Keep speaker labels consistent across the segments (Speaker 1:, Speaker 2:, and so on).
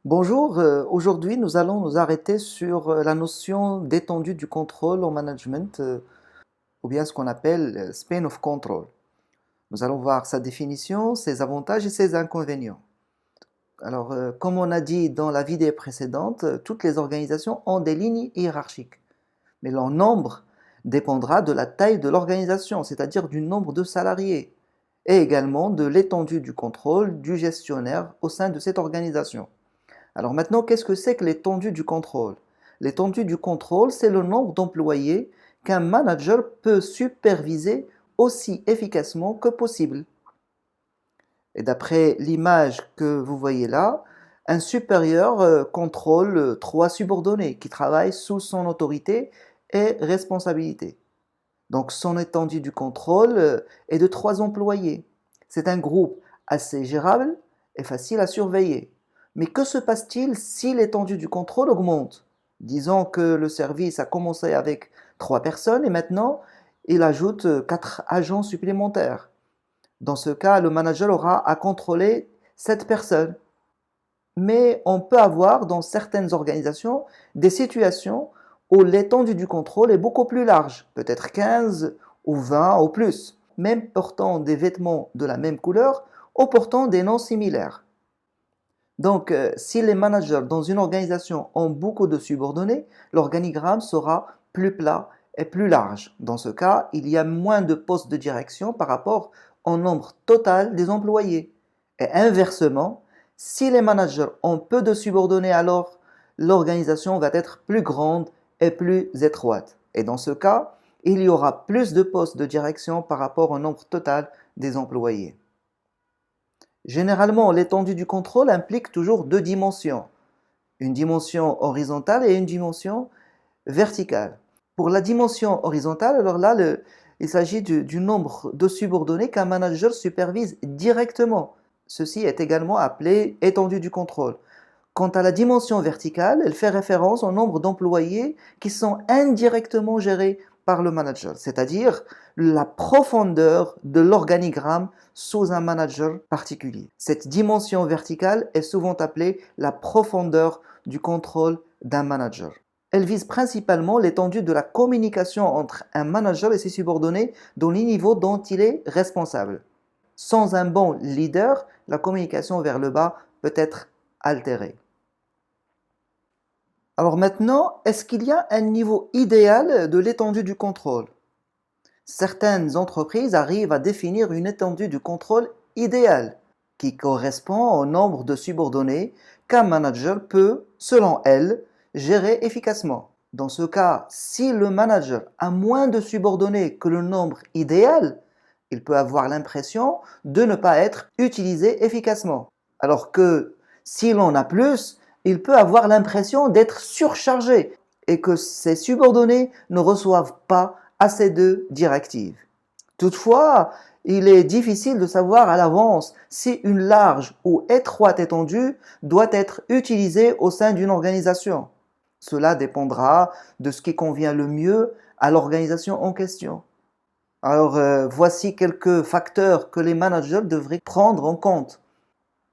Speaker 1: Bonjour, aujourd'hui nous allons nous arrêter sur la notion d'étendue du contrôle en management, ou bien ce qu'on appelle span of control. Nous allons voir sa définition, ses avantages et ses inconvénients. Alors, comme on a dit dans la vidéo précédente, toutes les organisations ont des lignes hiérarchiques, mais leur nombre dépendra de la taille de l'organisation, c'est-à-dire du nombre de salariés, et également de l'étendue du contrôle du gestionnaire au sein de cette organisation. Alors maintenant, qu'est-ce que c'est que l'étendue du contrôle? L'étendue du contrôle, c'est le nombre d'employés qu'un manager peut superviser aussi efficacement que possible. Et d'après l'image que vous voyez là, un supérieur contrôle trois subordonnés qui travaillent sous son autorité et responsabilité. Donc son étendue du contrôle est de trois employés. C'est un groupe assez gérable et facile à surveiller. Mais que se passe-t-il si l'étendue du contrôle augmente? Disons que le service a commencé avec trois personnes et maintenant il ajoute quatre agents supplémentaires. Dans ce cas, le manager aura à contrôler sept personnes. Mais on peut avoir dans certaines organisations des situations où l'étendue du contrôle est beaucoup plus large, peut-être 15 ou 20 ou plus, même portant des vêtements de la même couleur ou portant des noms similaires. Donc, si les managers dans une organisation ont beaucoup de subordonnés, l'organigramme sera plus plat et plus large. Dans ce cas, il y a moins de postes de direction par rapport au nombre total des employés. Et inversement, si les managers ont peu de subordonnés, alors l'organisation va être plus grande et plus étroite. Et dans ce cas, il y aura plus de postes de direction par rapport au nombre total des employés. Généralement, l'étendue du contrôle implique toujours deux dimensions, une dimension horizontale et une dimension verticale. Pour la dimension horizontale, alors là, il s'agit du nombre de subordonnés qu'un manager supervise directement. Ceci est également appelé étendue du contrôle. Quant à la dimension verticale, elle fait référence au nombre d'employés qui sont indirectement gérés par le manager, c'est-à-dire la profondeur de l'organigramme sous un manager particulier. Cette dimension verticale est souvent appelée la profondeur du contrôle d'un manager. Elle vise principalement l'étendue de la communication entre un manager et ses subordonnés dans les niveaux dont il est responsable. Sans un bon leader, la communication vers le bas peut être altérée. Alors maintenant, est-ce qu'il y a un niveau idéal de l'étendue du contrôle? Certaines entreprises arrivent à définir une étendue du contrôle idéale qui correspond au nombre de subordonnés qu'un manager peut, selon elle, gérer efficacement. Dans ce cas, si le manager a moins de subordonnés que le nombre idéal, il peut avoir l'impression de ne pas être utilisé efficacement. Alors que s'il en a plus, il peut avoir l'impression d'être surchargé et que ses subordonnés ne reçoivent pas assez de directives. Toutefois, il est difficile de savoir à l'avance si une large ou étroite étendue doit être utilisée au sein d'une organisation. Cela dépendra de ce qui convient le mieux à l'organisation en question. Alors, voici quelques facteurs que les managers devraient prendre en compte.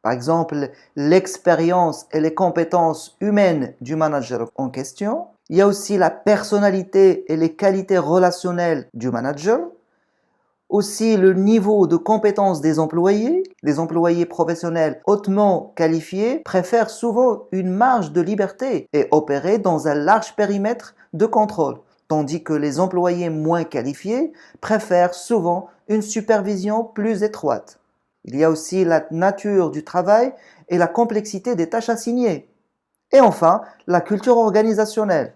Speaker 1: Par exemple, l'expérience et les compétences humaines du manager en question. Il y a aussi la personnalité et les qualités relationnelles du manager. Aussi le niveau de compétence des employés. Les employés professionnels hautement qualifiés préfèrent souvent une marge de liberté et opérer dans un large périmètre de contrôle, tandis que les employés moins qualifiés préfèrent souvent une supervision plus étroite. Il y a aussi la nature du travail et la complexité des tâches assignées. Et enfin, la culture organisationnelle.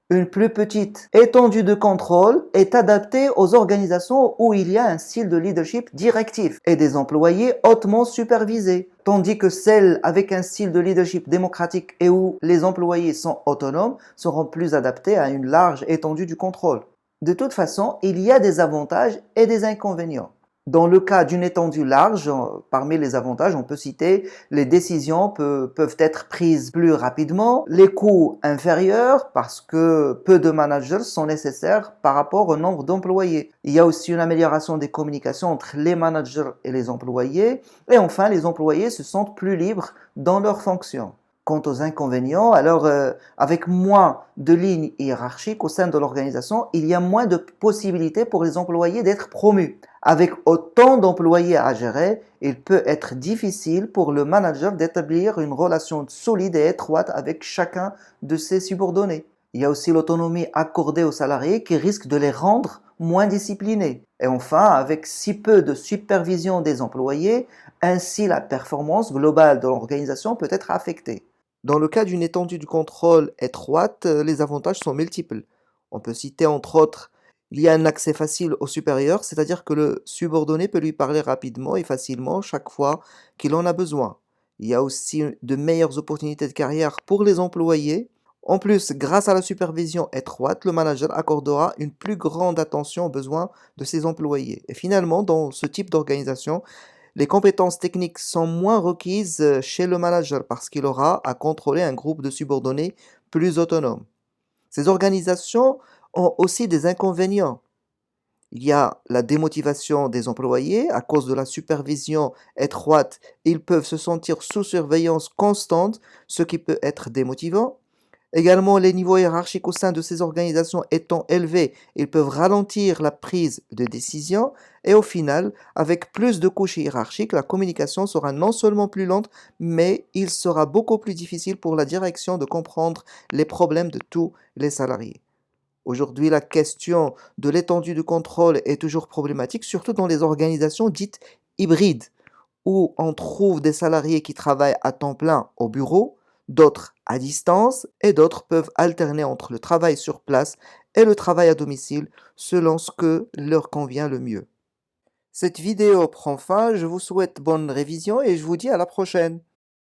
Speaker 1: Une plus petite étendue de contrôle est adaptée aux organisations où il y a un style de leadership directif et des employés hautement supervisés, tandis que celles avec un style de leadership démocratique et où les employés sont autonomes seront plus adaptées à une large étendue du contrôle. De toute façon, il y a des avantages et des inconvénients. Dans le cas d'une étendue large, parmi les avantages, on peut citer les décisions peuvent être prises plus rapidement, les coûts inférieurs parce que peu de managers sont nécessaires par rapport au nombre d'employés. Il y a aussi une amélioration des communications entre les managers et les employés. Et enfin, les employés se sentent plus libres dans leurs fonctions. Quant aux inconvénients, alors avec moins de lignes hiérarchiques au sein de l'organisation, il y a moins de possibilités pour les employés d'être promus. Avec autant d'employés à gérer, il peut être difficile pour le manager d'établir une relation solide et étroite avec chacun de ses subordonnés. Il y a aussi l'autonomie accordée aux salariés qui risque de les rendre moins disciplinés. Et enfin, avec si peu de supervision des employés, ainsi la performance globale de l'organisation peut être affectée. Dans le cas d'une étendue du contrôle étroite, les avantages sont multiples. On peut citer entre autres, il y a un accès facile au supérieur, c'est-à-dire que le subordonné peut lui parler rapidement et facilement chaque fois qu'il en a besoin. Il y a aussi de meilleures opportunités de carrière pour les employés. En plus, grâce à la supervision étroite, le manager accordera une plus grande attention aux besoins de ses employés. Et finalement, dans ce type d'organisation, les compétences techniques sont moins requises chez le manager parce qu'il aura à contrôler un groupe de subordonnés plus autonomes. Ces organisations ont aussi des inconvénients. Il y a la démotivation des employés à cause de la supervision étroite. Ils peuvent se sentir sous surveillance constante, ce qui peut être démotivant. Également, les niveaux hiérarchiques au sein de ces organisations étant élevés, ils peuvent ralentir la prise de décision et au final, avec plus de couches hiérarchiques, la communication sera non seulement plus lente, mais il sera beaucoup plus difficile pour la direction de comprendre les problèmes de tous les salariés. Aujourd'hui, la question de l'étendue du contrôle est toujours problématique, surtout dans les organisations dites hybrides où on trouve des salariés qui travaillent à temps plein au bureau, d'autres à distance et d'autres peuvent alterner entre le travail sur place et le travail à domicile selon ce que leur convient le mieux. Cette vidéo prend fin, je vous souhaite bonne révision et je vous dis à la prochaine.